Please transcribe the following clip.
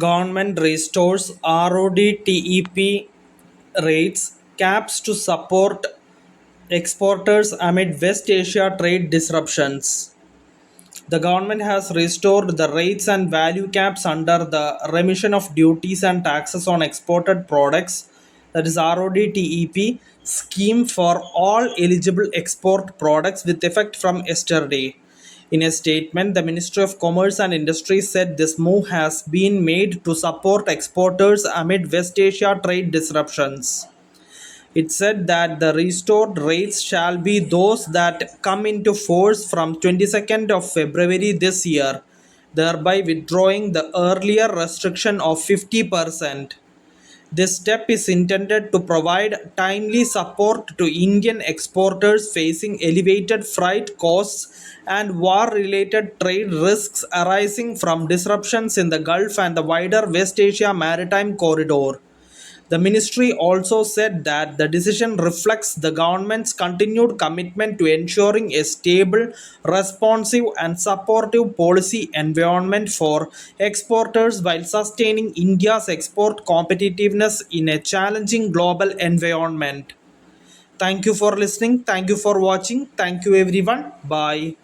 Government restores RoDTEP rates caps to support exporters amid West Asia trade disruptions. The government has restored the rates and value caps under the remission of duties and taxes on exported products, that is RoDTEP scheme for all eligible export products with effect from yesterday. In a statement, the Ministry of Commerce and Industry said this move has been made to support exporters amid West Asia trade disruptions. It said that the restored rates shall be those that come into force from 22nd of February this year, thereby withdrawing the earlier restriction of 50%. This step is intended to provide timely support to Indian exporters facing elevated freight costs and war related trade risks arising from disruptions in the Gulf and the wider West Asia maritime corridor. The ministry also said that the decision reflects the government's continued commitment to ensuring a stable, responsive, and supportive policy environment for exporters while sustaining India's export competitiveness in a challenging global environment. Thank you for listening. Thank you for watching. Thank you, everyone. Bye.